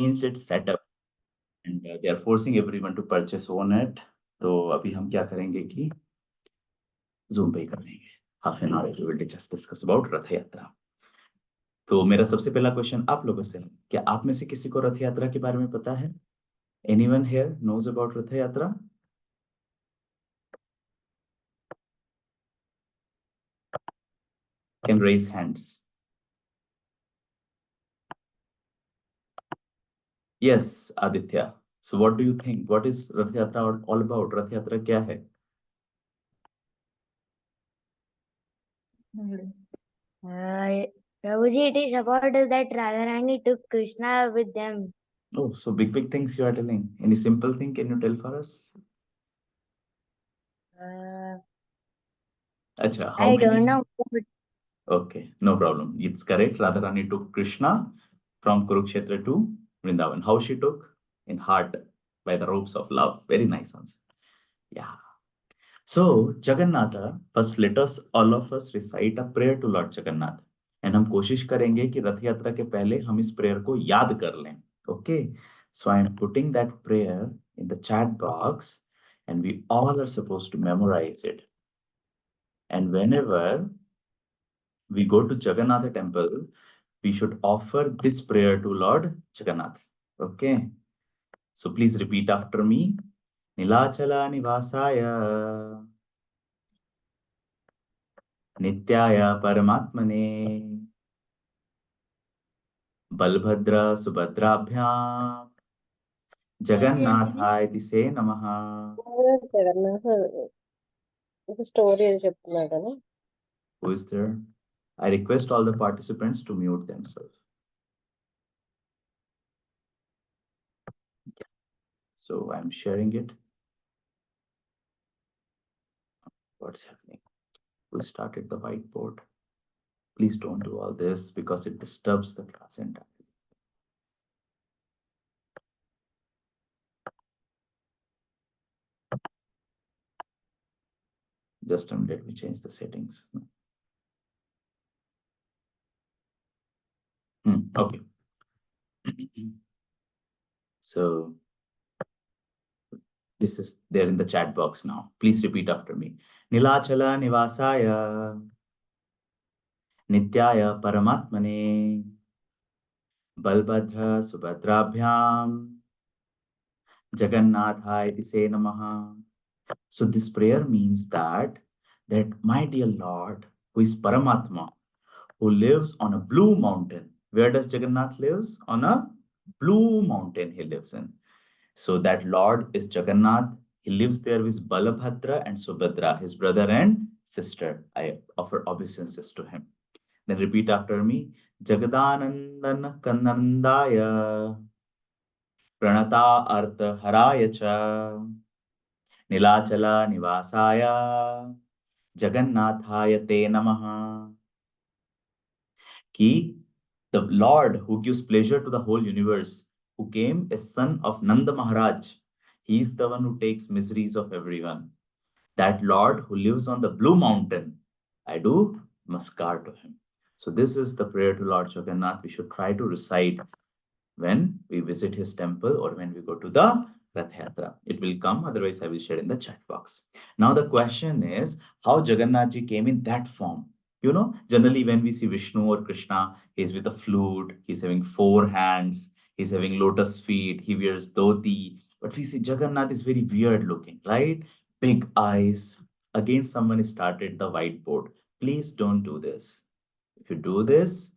changed its setup and they are forcing everyone to purchase on it. तो अभी हम क्या करेंगे कि Zoom पे ही कर लेंगे. Half an hour we will just discuss about रथ यात्रा. तो मेरा सबसे पहला क्वेश्चन आप लोगों से है, क्या आप में से किसी को रथ यात्रा के बारे में पता है? Anyone here knows about रथ यात्रा? Can raise hands. Yes, Aditya. So what do you think? What is Rath Yatra all about? Rath Yatra क्या है? Prabhuji, it is about that Radharani took Krishna with them. Oh, so big things you are telling. Any simple thing can you tell for us? Acha, how I many? don't know. Okay, no problem. It's correct. Radharani took Krishna from Kurukshetra to Vrindavan. How she took? In heart, by the ropes of love. Very nice answer. Yeah. So, Jagannatha, first let us, all of us recite a prayer to Lord Jagannath. And हम कोशिश करेंगे कि रथ यात्रा के पहले हम इस prayer को याद कर लें. Okay? So I am putting that prayer in the chat box and we all are supposed to memorize it. And whenever we go to Jagannath temple, we should offer this prayer to Lord Jagannath. Okay? So please repeat after me. Nilachala Nivasaya नित्याय परमात्मने बलभद्र सुभद्राभ्यां जगन्नाथाय दिसे नमः. Story చెప్తున్నాడు. Who is there? I request all the participants to mute themselves. So I'm sharing it. What's happening? Who started the whiteboard? Please don't do all this because it disturbs the class entirely. Just a minute, let me change the settings. Okay. So this is there in the chat box now. Please repeat after me. Nilachala Nivasaya Nityaya Paramatmane Balbhadra Subhadrabhyam Jagannathaya Dise Namaha. So this prayer means that my dear Lord, who is Paramatma, who lives on a blue mountain. Where does Jagannath lives? On a blue mountain he lives in. So that Lord is Jagannath. He lives there with Balabhadra and Subhadra, his brother and sister. I offer obeisances to him. Then repeat after me. Jagadanandan Kanandaya Pranata Artha Haraya Cha Nilachala Nivasaya Jagannathaya Te Namaha. Ki the Lord who gives pleasure to the whole universe, who came as son of Nanda Maharaj, he is the one who takes miseries of everyone. That Lord who lives on the blue mountain, I do namaskar to him. So this is the prayer to Lord Jagannath we should try to recite when we visit his temple or when we go to the Rath Yatra. It will come, otherwise I will share in the chat box. Now the question is how Jagannath ji came in that form. You know, generally when we see Vishnu or Krishna, he's with a flute, he's having 4 hands, he's having lotus feet, he wears dhoti. But we see Jagannath is very weird looking, right? Big eyes. Again, someone started the whiteboard. Please don't do this. If you do this,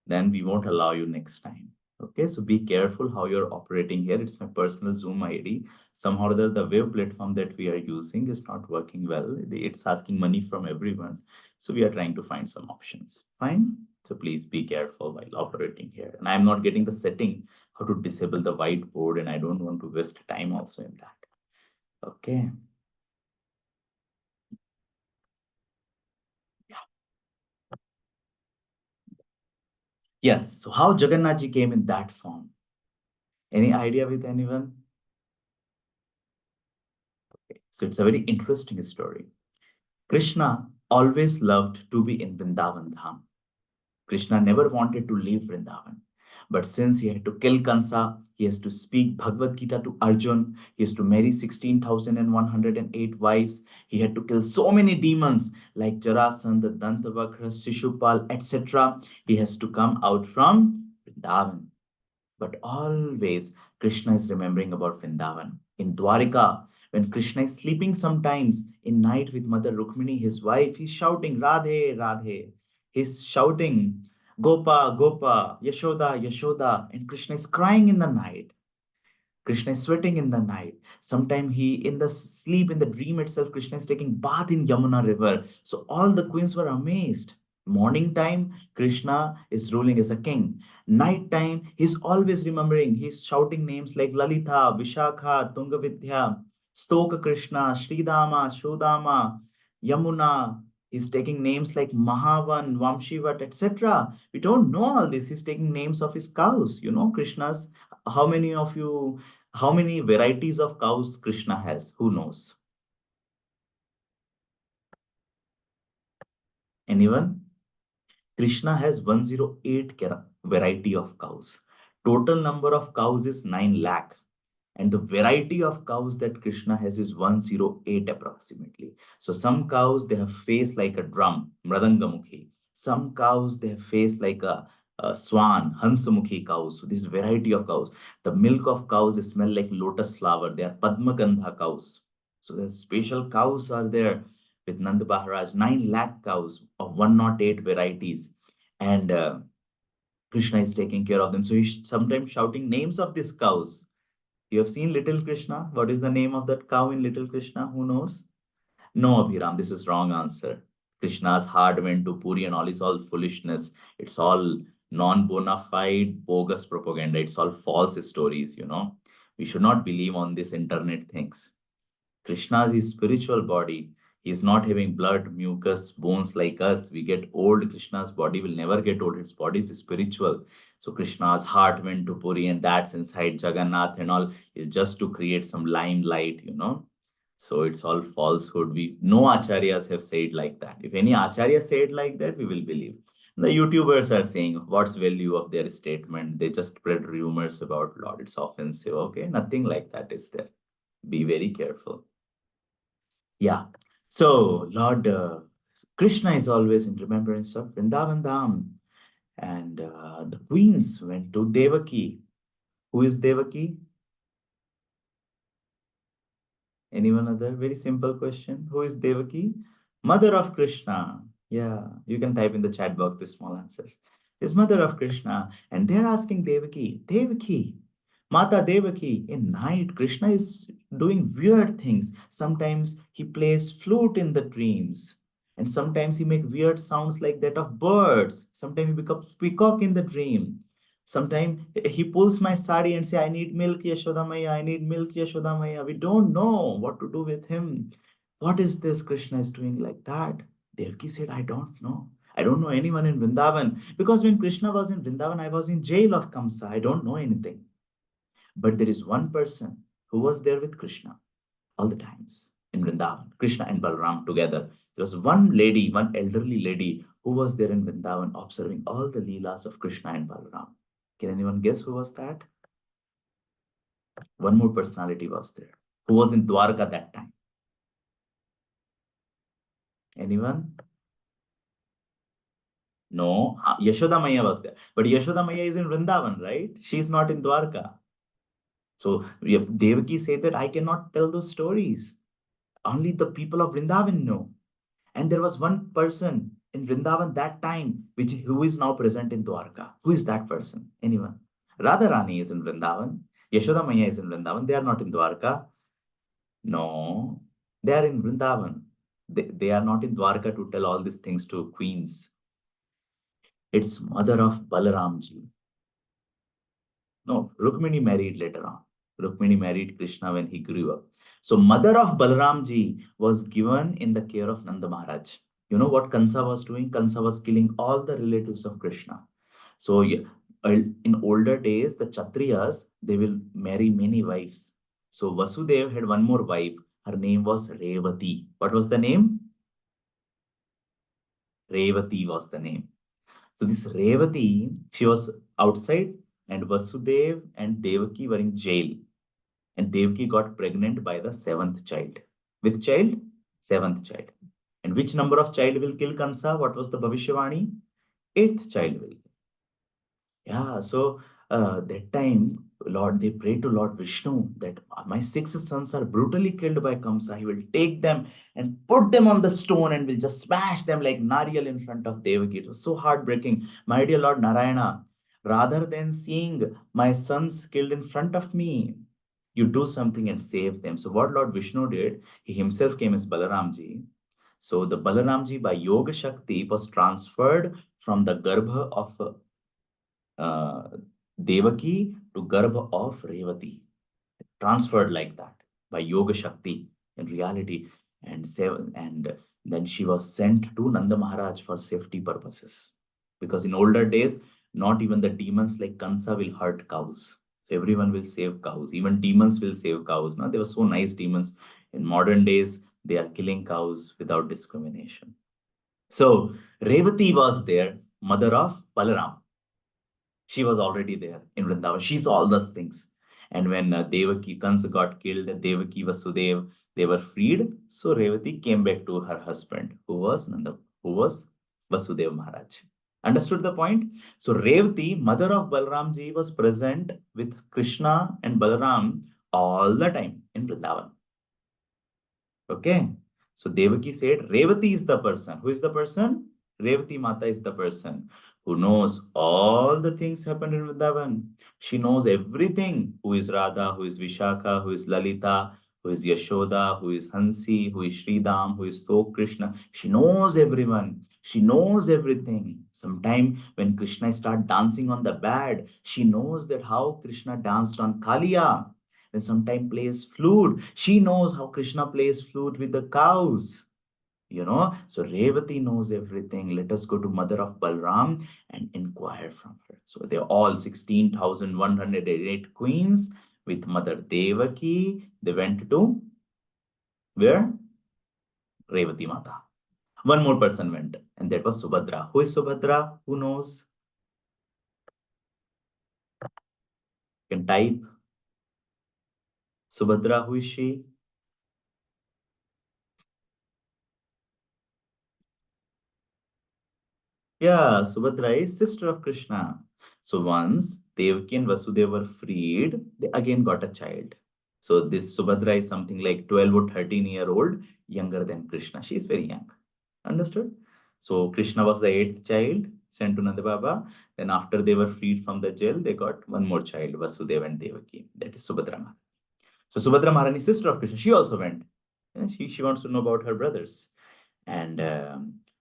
then we won't allow you next time. Okay, so be careful how you're operating here. It's my personal Zoom ID. Somehow the web platform that we are using is not working well. It's asking money from everyone. So we are trying to find some options. Fine. So please be careful while operating here. And I'm not getting the setting how to disable the whiteboard, and I don't want to waste time also in that. Okay. Yes. So how Jagannath ji came in that form? Any idea with anyone? Okay. So it's a very interesting story. Krishna always loved to be in Vrindavan Dham. Krishna never wanted to leave Vrindavan. But since he had to kill Kansa, he has to speak Bhagavad Gita to Arjun, he has to marry 16,108 wives, he had to kill so many demons like Jarasandha, Dantavakra, Shishupal, etc. He has to come out from Vrindavan. But always Krishna is remembering about Vrindavan. In Dwarika, when Krishna is sleeping sometimes in night with Mother Rukmini, his wife, he's shouting, Radhe, Radhe. He's shouting, Gopa, Gopa, Yashoda, Yashoda. And Krishna is crying in the night. Krishna is sweating in the night. Sometimes he, in the sleep, in the dream itself, Krishna is taking bath in Yamuna river. So all the queens were amazed. Morning time, Krishna is ruling as a king. Night time, he's always remembering. He's shouting names like Lalita, Vishakha, Tungavidya, Stoka Krishna, Sridama, Shodama, Yamuna. He's taking names like Mahavan, Vamshivat, etc. We don't know all this. He's taking names of his cows. You know, Krishna's. How many of you how many varieties of cows Krishna has? Who knows? Anyone? Krishna has 108 variety of cows. Total number of cows is 9 lakh. And the variety of cows that Krishna has is 108 approximately. So some cows, they have face like a drum, mradangamukhi. Some cows, they have face like a swan, hansamukhi cows. So this variety of cows. The milk of cows smell like lotus flower. They are padmagandha cows. So the special cows are there with Nanda Maharaj, 9 lakh cows of 108 varieties. And Krishna is taking care of them. So he's sometimes shouting names of these cows. You have seen Little Krishna. What is the name of that cow in Little Krishna? Who knows? No, Abhiram, this is wrong answer. Krishna's heart went to Puri and all is all foolishness. It's all non-bona fide, bogus propaganda. It's all false stories. We should not believe on these internet things. Krishna's his spiritual body. He's not having blood, mucus, bones like us. We get old. Krishna's body will never get old. His body is spiritual. So Krishna's heart went to Puri, and that's inside Jagannath and all is just to create some limelight. So it's all falsehood. We no acharyas have said like that. If any acharya said like that, we will believe. The YouTubers are saying what's value of their statement. They just spread rumors about Lord. It's offensive. Okay, nothing like that is there. Be very careful. Yeah. So Lord Krishna is always in remembrance of Vrindavan Dham. And the queens went to Devaki. Who is Devaki? Anyone other? Very simple question. Who is Devaki? Mother of Krishna. Yeah, you can type in the chat box the small answers. Is mother of Krishna. And they're asking Devaki, Devaki, Mata Devaki, in night, Krishna is doing weird things. Sometimes he plays flute in the dreams. And sometimes he make weird sounds like that of birds. Sometimes he becomes peacock in the dream. Sometimes he pulls my sari and say, I need milk, Yashoda Maya, I need milk, Yashoda Maya. We don't know what to do with him. What is this Krishna is doing like that? Devaki said, I don't know. I don't know anyone in Vrindavan. Because when Krishna was in Vrindavan, I was in jail of Kamsa. I don't know anything. But there is one person who was there with Krishna all the times in Vrindavan, Krishna and Balaram together. There was one lady, one elderly lady who was there in Vrindavan observing all the leelas of Krishna and Balaram. Can anyone guess who was that? One more personality was there. Who was in Dwarka that time? Anyone? No, Yashoda Maya was there. But Yashoda Maya is in Vrindavan, right? She's not in Dwarka. So Devaki said that I cannot tell those stories. Only the people of Vrindavan know. And there was one person in Vrindavan that time, who is now present in Dwarka. Who is that person? Anyone? Radharani is in Vrindavan. Yashoda Maya is in Vrindavan. They are not in Dwarka. No, they are in Vrindavan. They are not in Dwarka to tell all these things to queens. It's mother of Balaramji. No, Rukmini married later on. Rukmini married Krishna when he grew up. So mother of Balaramji was given in the care of Nanda Maharaj. You know what Kansa was doing? Kansa was killing all the relatives of Krishna. So in older days, the Kshatriyas, they will marry many wives. So Vasudev had one more wife. Her name was Revati. What was the name? Revati was the name. So this Revati, she was outside and Vasudev and Devaki were in jail. And Devaki got pregnant by the seventh child. Which child? Seventh child. And which number of child will kill Kansa? What was the Bhavishyavani? Eighth child will. Yeah, so that time, Lord, they pray to Lord Vishnu that my six sons are brutally killed by Kamsa. He will take them and put them on the stone and will just smash them like Nariyal in front of Devaki. It was so heartbreaking. My dear Lord Narayana, rather than seeing my sons killed in front of me, you do something and save them. So what Lord Vishnu did, he himself came as Balaramji. So the Balaramji by Yoga Shakti was transferred from the Garbha of uh, Devaki to Garbha of Revati, transferred like that by Yoga Shakti in reality. And then she was sent to Nanda Maharaj for safety purposes. Because in older days, not even the demons like Kansa will hurt cows. So everyone will save cows. Even demons will save cows. No? They were so nice demons. In modern days, they are killing cows without discrimination. So Revati was there, mother of Balaram. She was already there in Vrindavan. She saw all those things. And when Devaki, Kansa got killed, Devaki, Vasudev, they were freed. So Revati came back to her husband, who was Vasudev Maharaj. Understood the point? So Revati, mother of Balramji, was present with Krishna and Balaram all the time in Vrindavan. Okay. So Devaki said, Revati is the person. Who is the person? Revati Mata is the person who knows all the things happened in Vrindavan. She knows everything. Who is Radha, who is Vishakha, who is Lalita, who is Yashoda, who is Hansi, who is Sridham, who is Tok Krishna. She knows everyone. She knows everything. Sometime when Krishna start dancing on the bed, she knows that how Krishna danced on Kaliya. When sometime plays flute, she knows how Krishna plays flute with the cows. So Revati knows everything. Let us go to mother of Balram and inquire from her. So they're all 16,108 queens with mother Devaki. They went to where? Revati Mata. One more person went, and that was Subhadra. Who is Subhadra? Who knows? You can type. Subhadra, who is she? Yeah, Subhadra is sister of Krishna. So once Devaki and Vasudeva were freed, they again got a child. So this Subhadra is something like 12 or 13-year-old, younger than Krishna. She is very young. Understood? So Krishna was the eighth child sent to Nanda Baba. Then after they were freed from the jail, they got one more child, Vasudeva and Devaki. That is Subhadra Maharani. So Subhadra Maharani, sister of Krishna, she also went. And she wants to know about her brothers. And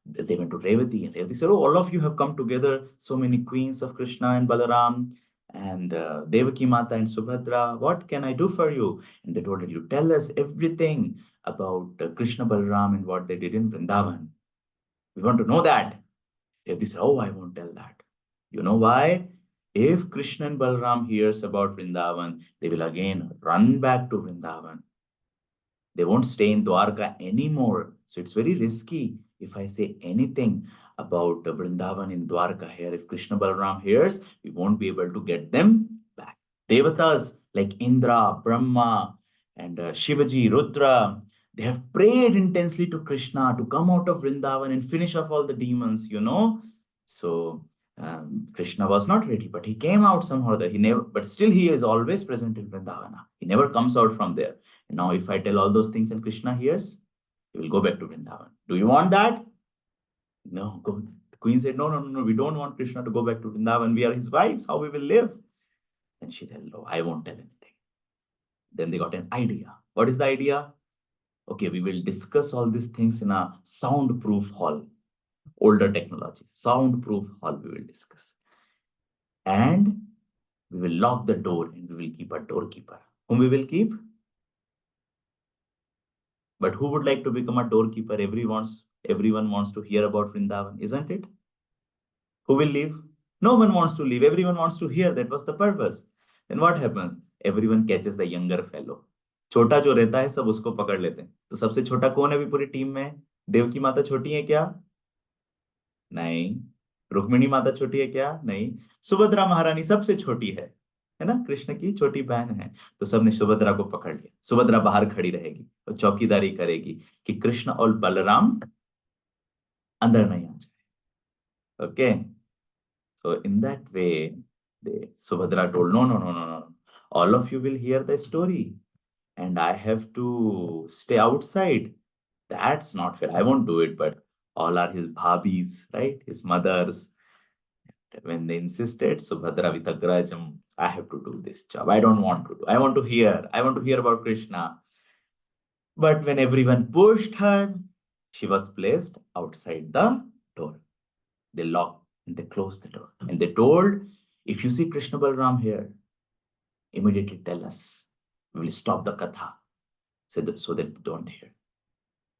they went to Revati, and Revati said, "Oh, all of you have come together, so many queens of Krishna and Balaram, and Devaki Mata and Subhadra. What can I do for you?" And they told her, "You tell us everything about Krishna, Balaram, and what they did in Vrindavan. We want to know that." Revati said, "Oh, I won't tell that. You know why? If Krishna and Balaram hears about Vrindavan, they will again run back to Vrindavan. They won't stay in Dwarka anymore. So it's very risky if I say anything about Vrindavan in Dwarka here. If Krishna Balaram hears, we won't be able to get them back." Devatas like Indra, Brahma, and Shivaji, Rudra, they have prayed intensely to Krishna to come out of Vrindavan and finish off all the demons. So Krishna was not ready, but he came out somehow. That he never, but still he is always present in Vrindavana. He never comes out from there. Now, if I tell all those things and Krishna hears, he will go back to Vrindavan. Do you want that? No. Go. The queen said, "No, no, no, no. We don't want Krishna to go back to Vrindavan. We are his wives. How we will live?" And she said, "No, I won't tell anything." Then they got an idea. What is the idea? Okay, we will discuss all these things in a soundproof hall. Older technology. Soundproof hall we will discuss. And we will lock the door and we will keep a doorkeeper. Whom we will keep? But who would like to become a doorkeeper? Everyone wants to hear about Vrindavan, isn't it? Who will leave? No one wants to leave. Everyone wants to hear. That was the purpose. Then what happens? Everyone catches the younger fellow. छोटा जो रहता है सब उसको पकड़ लेते हैं. तो सबसे छोटा कौन है अभी पूरी टीम में? देवकी माता छोटी है क्या? नहीं. रुक्मिणी माता छोटी है क्या? नहीं, सुभद्रा महारानी सबसे छोटी है ना, कृष्ण की छोटी बहन है। तो सबने सुभद्रा को पकड़ लिया। सुभद्रा बाहर खड़ी रहेगी और चौकीदारी करेगी कि कृष्ण और बलराम अंदर नहीं आ जाए। Okay, so in that way they Subhadra told, no, no, no, no, no, all of you will hear the story and I have to stay outside. That's not fair, I won't do it. But all are his bhabis, right, his mothers. When they insisted, Subhadra with a grudge, I have to do this job, I don't want to do, I want to hear about Krishna. But when everyone pushed her, she was placed outside the door. They locked and they closed the door. And they told, if you see Krishna Balram here, immediately tell us. We will stop the katha so that they don't hear.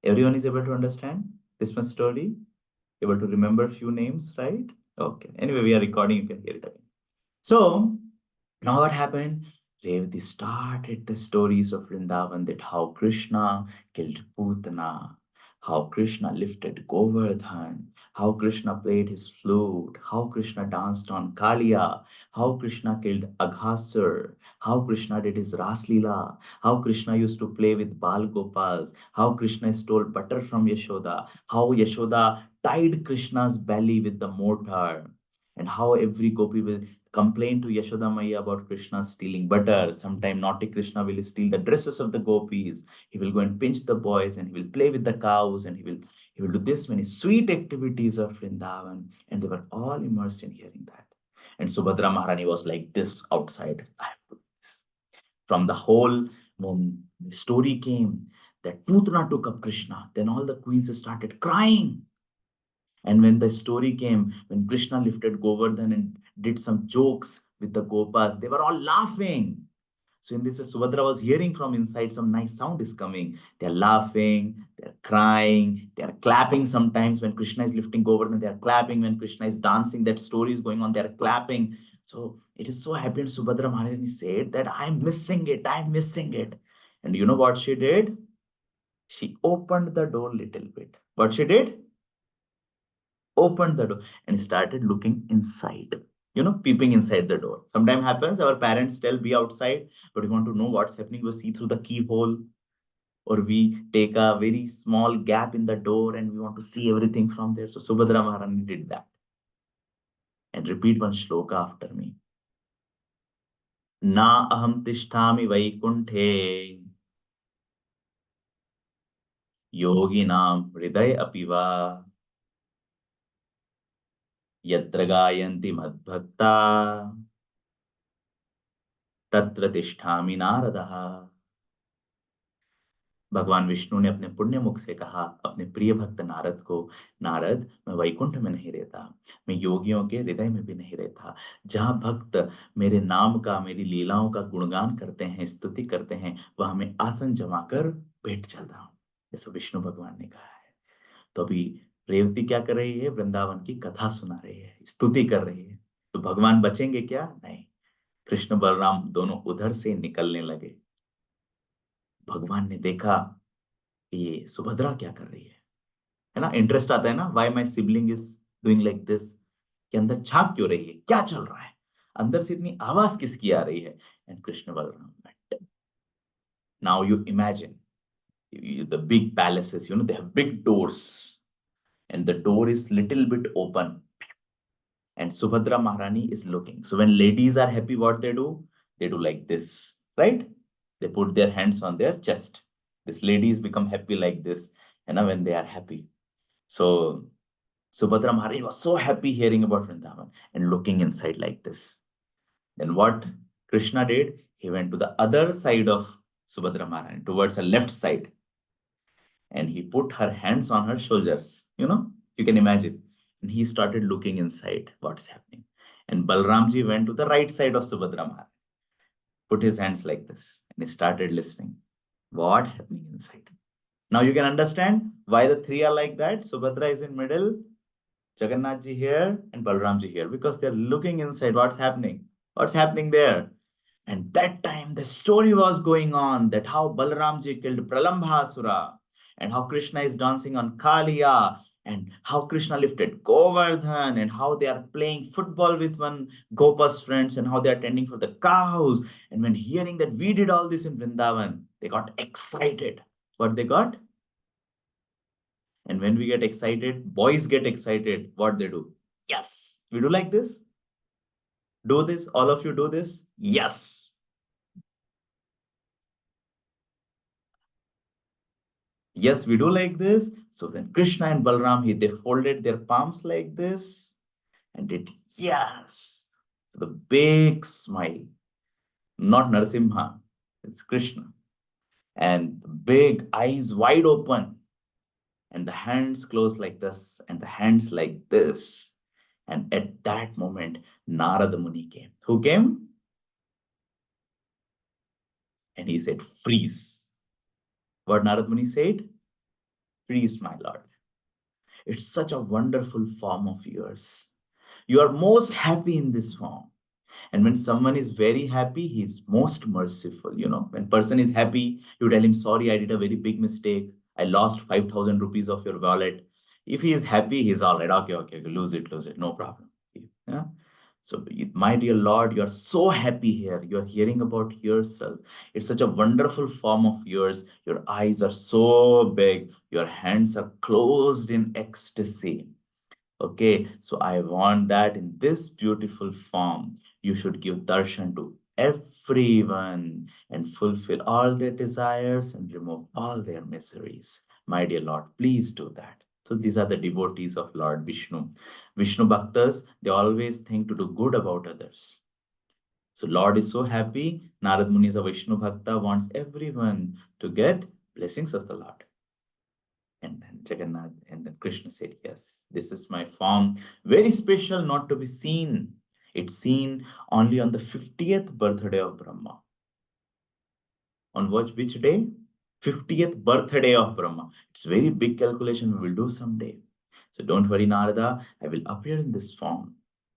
Everyone is able to understand this much story? Able to remember few names, right? Okay. Anyway, we are recording, you can hear it again. So now what happened? Revati started the stories of Vrindavan, that how Krishna killed Putana, how Krishna lifted Govardhan, how Krishna played his flute, how Krishna danced on Kaliya, how Krishna killed Aghasur, how Krishna did his Raslila, how Krishna used to play with Bal Gopals, how Krishna stole butter from Yashoda, how Yashoda tied Krishna's belly with the mortar, and how every gopi will complain to Yashoda Maya about Krishna stealing butter. Sometime naughty Krishna will steal the dresses of the gopis. He will go and pinch the boys and he will play with the cows and he will do this many sweet activities of Vrindavan. And they were all immersed in hearing that. And Subhadra Maharani was like this outside. I have to do this. From the whole story came that Putana took up Krishna. Then all the queens started crying. And when the story came, when Krishna lifted Govardhan and did some jokes with the Gopas, they were all laughing. So in this way, Subhadra was hearing from inside some nice sound is coming. They're laughing, they're crying, they're clapping sometimes when Krishna is lifting Govardhan, they're clapping. When Krishna is dancing, that story is going on, they're clapping. So it is so happy. And Subhadra Maharani said that I'm missing it, I'm missing it. And you know what she did? She opened the door little bit. What she did? Opened the door and started looking inside, peeping inside the door. Sometimes happens, our parents tell be outside, but we want to know what's happening, we see through the keyhole, or we take a very small gap in the door and we want to see everything from there. So Subhadra Maharani did that. And repeat one shloka after me. Na aham tishtami vaikunthe yoginam hriday apiva yatra gayanti madbhakta तत्र तिष्ठामि नारदः। भगवान विष्णु ने अपने पुण्य मुख से कहा अपने प्रिय भक्त नारद को, नारद मैं वैकुंठ में नहीं रहता, मैं योगियों के हृदय में भी नहीं रहता। जहाँ भक्त मेरे नाम का, मेरी लीलाओं का गुणगान करते हैं, स्तुति करते हैं, वहां मैं आसन जमा कर बैठ जाता हूँ, जैसे विष्णु भगवान ने कहा है। तो अभी रेवती क्या कर रही है? वृंदावन की कथा सुना रही है, स्तुति कर रही है। तो भगवान बचेंगे क्या? नहीं। कृष्ण बलराम दोनों उधर से निकलने लगे। भगवान ने देखा ये सुभद्रा क्या कर रही है ना, इंटरेस्ट आता है ना, why my sibling is doing like this, कि अंदर झांक क्यों रही है, क्या चल रहा है, अंदर से इतनी आवाज किसकी आ रही है। And Krishna Balram met. Now you imagine the big palaces, they have big doors and the door is little bit open and Subhadra Maharani is looking. So when ladies are happy, what they do? They do like this, right? They put their hands on their chest. These ladies become happy like this, when they are happy. So Subhadra Maharani was so happy hearing about Vrindavan and looking inside like this. Then what Krishna did? He went to the other side of Subhadra Maharani, towards the left side, and he put her hands on her shoulders. You can imagine. And he started looking inside what's happening. And Balramji went to the right side of Subhadra Maharani, put his hands like this, and he started listening. What happening inside? Now you can understand why the three are like that. Subhadra is in middle, Jagannath ji here, and Balram ji here, because they're looking inside what's happening. What's happening there? And that time the story was going on that how Balram ji killed Pralambhasura and how Krishna is dancing on Kaliya and how Krishna lifted Govardhan, and how they are playing football with one Gopa's friends, and how they are tending for the cows. And when hearing that we did all this in Vrindavan, they got excited. What they got? And when we get excited, boys get excited. What they do? Yes, we do like this. Do this. All of you do this. Yes. Yes, we do like this. So then Krishna and Balram, they folded their palms like this and did yes. So the big smile, not Narasimha, it's Krishna. And the big eyes wide open, and the hands closed like this, and the hands like this. And at that moment, Narada Muni came. Who came? And he said, freeze. What Narada Muni said? Freeze, my lord. It's such a wonderful form of yours. You are most happy in this form. And when someone is very happy, he is most merciful. When person is happy, you tell him, sorry, I did a very big mistake. I lost 5,000 rupees of your wallet. If he is happy, he's all right. Okay, okay, okay, lose it, no problem. Yeah. So, my dear Lord, you are so happy here. You are hearing about yourself. It's such a wonderful form of yours. Your eyes are so big. Your hands are closed in ecstasy. Okay, so I want that in this beautiful form, you should give darshan to everyone and fulfill all their desires and remove all their miseries. My dear Lord, please do that. So these are the devotees of Lord Vishnu. Vishnu Bhaktas, they always think to do good about others. So Lord is so happy. Narad Muni is a Vishnu Bhakta, wants everyone to get blessings of the Lord. And then Jagannath, and then Krishna said, yes, this is my form. Very special, not to be seen. It's seen only on the 50th birthday of Brahma. On which day? 50th birthday of Brahma. It's very big calculation we will do someday. So don't worry, Narada, I will appear in this form.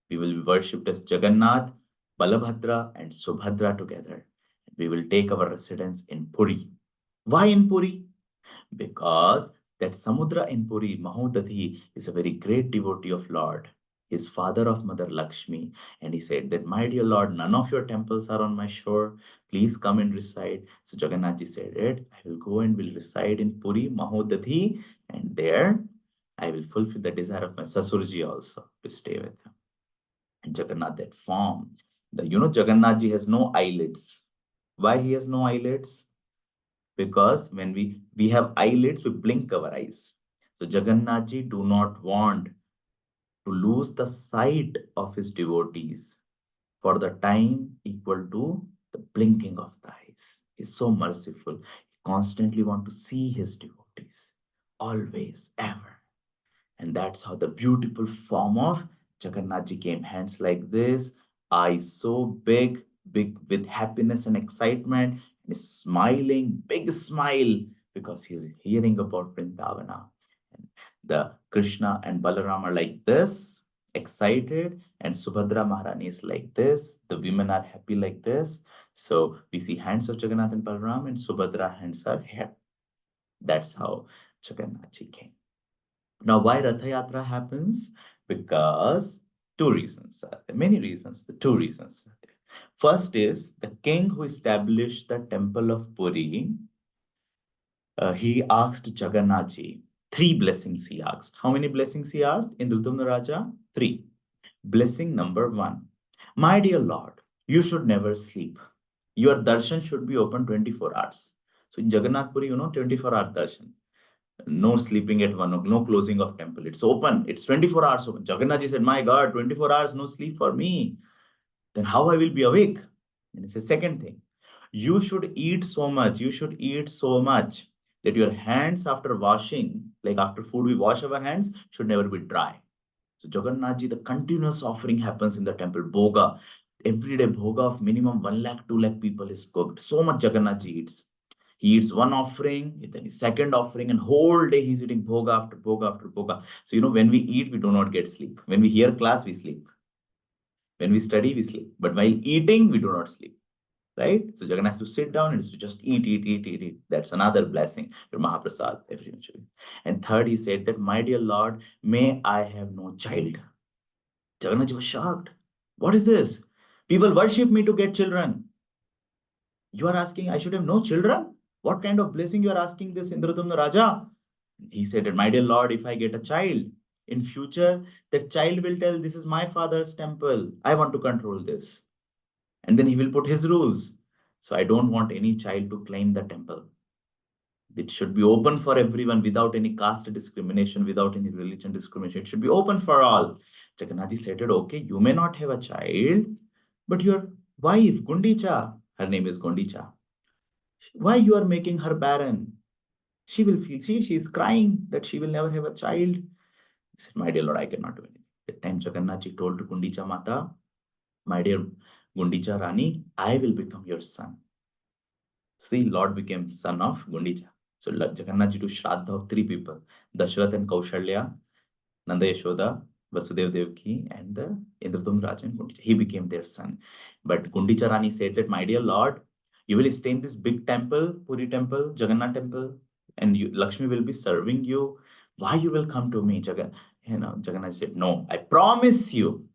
We will be worshipped as Jagannath, Balabhadra, and Subhadra together. We will take our residence in Puri. Why in Puri? Because that Samudra in Puri, Mahodadhi, is a very great devotee of Lord. He's father of Mother Lakshmi. And he said that, my dear Lord, none of your temples are on my shore. Please come and reside. So Jagannathji said, it, I will go and will reside in Puri, Mahodadhi, and there I will fulfill the desire of my Sasurji also to stay with him. And Jagannath, that form. Jagannathji has no eyelids. Why he has no eyelids? Because when we have eyelids, we blink our eyes. So Jagannath Ji do not want to lose the sight of his devotees for the time equal to the blinking of the eyes. He's so merciful. He constantly want to see his devotees, always, ever. And that's how the beautiful form of Jagannath Ji came. Hands like this, eyes so big, big with happiness and excitement, and smiling, big smile, because he's hearing about Vrindavana. And the Krishna and Balaram are like this, excited, and Subhadra Maharani is like this. The women are happy like this. So we see hands of Jagannath and Balaram, and Subhadra hands are here. That's how Jagannath Ji came. Now, why Ratha Yatra happens? Because two reasons are there. Many reasons. The two reasons are there. First is the king who established the temple of Puri. He asked Jagannathji three blessings. He asked. How many blessings he asked? In Rutumna Raja, three. Blessing number one. My dear Lord, you should never sleep. Your darshan should be open 24 hours. So in Jagannath Puri, 24-hour darshan. No sleeping at 1 o'clock, no closing of temple. It's open. It's 24 hours open. Jagannath Ji said, my God, 24 hours, no sleep for me. Then how I will be awake? And it's a second thing. You should eat so much. You should eat so much that your hands after washing, like after food, we wash our hands, should never be dry. So Jagannath Ji, the continuous offering happens in the temple. Bhoga. Every day, bhoga of minimum 1 lakh, 2 lakh people is cooked. So much Jagannath Ji eats. He eats one offering, then his second offering, and whole day he's eating bhoga after bhoga after bhoga. So, when we eat, we do not get sleep. When we hear class, we sleep. When we study, we sleep. But while eating, we do not sleep. right? So Jagannath has to sit down and just eat, eat, eat, eat, eat. That's another blessing for Mahaprasad eventually. And third, he said that, my dear Lord, may I have no child. Jagannath was shocked. What is this? People worship me to get children. You are asking I should have no children? What kind of blessing you are asking this Indradyumna Raja? He said that, my dear Lord, if I get a child, in future, that child will tell, this is my father's temple. I want to control this. And then he will put his rules. So I don't want any child to claim the temple. It should be open for everyone without any caste discrimination, without any religion discrimination. It should be open for all. Jagannath said, okay, you may not have a child, but your wife, Gundicha, her name is Gundicha, why you are making her barren? She will feel, see, she is crying that she will never have a child. He said, my dear Lord, I cannot do anything. That time Jagannath told to Gundicha Mata, my dear Gundicha Rani, I will become your son. See, Lord became son of Gundicha. So Jagannath do Shraddha of three people, Dashrath and Kaushalya, Nanda Yashoda, Vasudev Devaki, and the Indradyumna Raja and Gundicha. He became their son. But Gundicha Rani said that, my dear Lord, you will stay in this big temple, Puri temple, Jagannath temple, and you, Lakshmi will be serving you. Why you will come to me, Jagannath said, no, I promise you,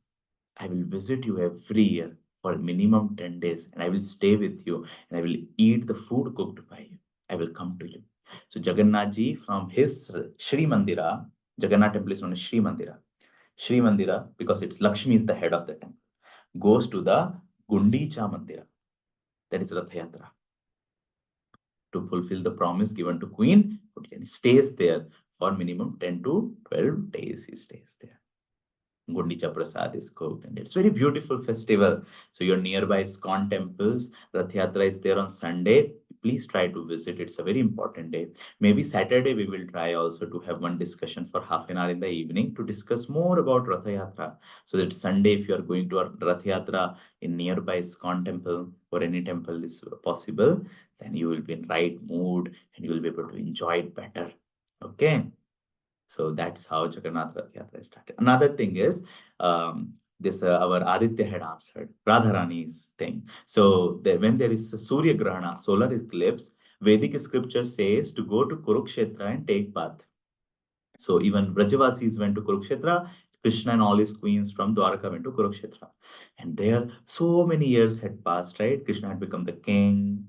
I will visit you every year for minimum 10 days, and I will stay with you, and I will eat the food cooked by you. I will come to you. So Jagannath ji from his Sri Mandira, Jagannath temple is known as Sri Mandira. Sri Mandira, because it's Lakshmi is the head of the temple, goes to the Gundicha Mandira. That is Rath Yatra. To fulfill the promise given to Queen, he stays there for minimum 10 to 12 days. He stays there. Gundicha Prasad is cooked, and it's very beautiful festival. So your nearby ISKCON temples, Rath Yatra is there on Sunday. Please try to visit. It's a very important day. Maybe Saturday we will try also to have one discussion for half an hour in the evening to discuss more about Rath Yatra. So that Sunday, if you are going to a Rath Yatra in nearby ISKCON temple or any temple is possible, then you will be in right mood and you will be able to enjoy it better. Okay. So that's how Jagannath Rath Yatra started. Another thing is, this our Aditya had answered Radharani's thing. So when there is a Surya Grahana, solar eclipse, Vedic scripture says to go to Kurukshetra and take bath. So even Vrajavasis went to Kurukshetra. Krishna and all his queens from Dwarka went to Kurukshetra. And there, so many years had passed, right? Krishna had become the king.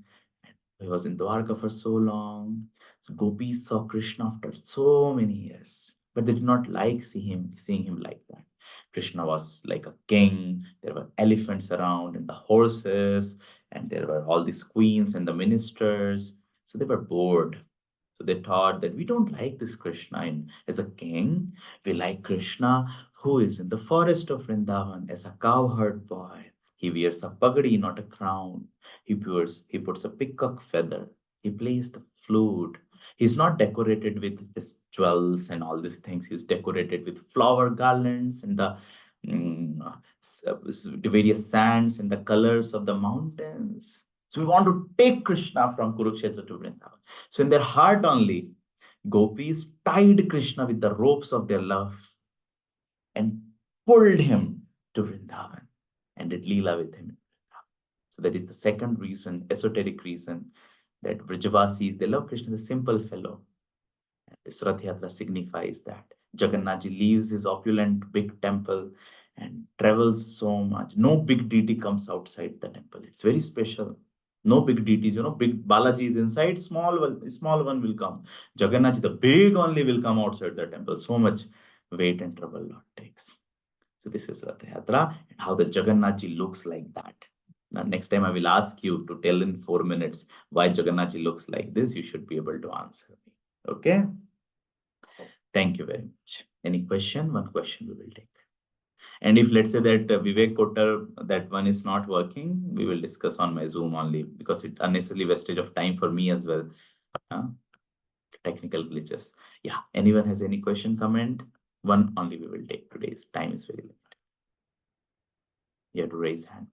He was in Dwarka for so long. So gopis saw Krishna after so many years, but they did not like seeing him like that. Krishna was like a king. There were elephants around and the horses, and there were all these queens and the ministers. So they were bored. So they thought that we don't like this Krishna as a king. We like Krishna who is in the forest of Vrindavan as a cowherd boy. He wears a pagadi, not a crown. He puts a peacock feather. He plays the flute. He's not decorated with this jewels and all these things. He's decorated with flower garlands and the various sands and the colors of the mountains. So we want to take Krishna from Kurukshetra to Vrindavan. So in their heart only, gopis tied Krishna with the ropes of their love and pulled him to Vrindavan and did Leela with him. So that is the second reason, esoteric reason, that Vrajavasis, they love Krishna, the simple fellow. And this Rath Yatra signifies that. Jagannath ji leaves his opulent big temple and travels so much. No big deity comes outside the temple. It's very special. No big deities, big Balaji is inside, small one will come. Jagannath ji, the big only will come outside the temple. So much weight and trouble Lord takes. So this is Rath Yatra and how the Jagannath ji looks like that. Now, next time I will ask you to tell in 4 minutes why Jagannath ji looks like this. You should be able to answer me. Okay? Thank you very much. Any question? One question we will take. And if let's say that Vivek Kotter, that one is not working, we will discuss on my Zoom only because it's unnecessarily wastage of time for me as well. Technical glitches. Yeah. Anyone has any question, comment? One only we will take. Today's time is very limited. You have to raise hand.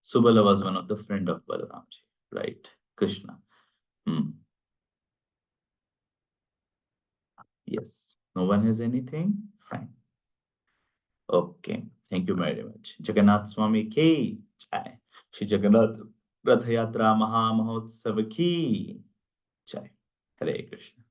Subala was one of the friend of Balaramji, right? Krishna. Yes. No one has anything? Fine. Okay. Thank you very much. Jagannath Swami ki jai. Shri Jagannath Rath Yatra Maha Mahotsav ki jai. Hare Krishna.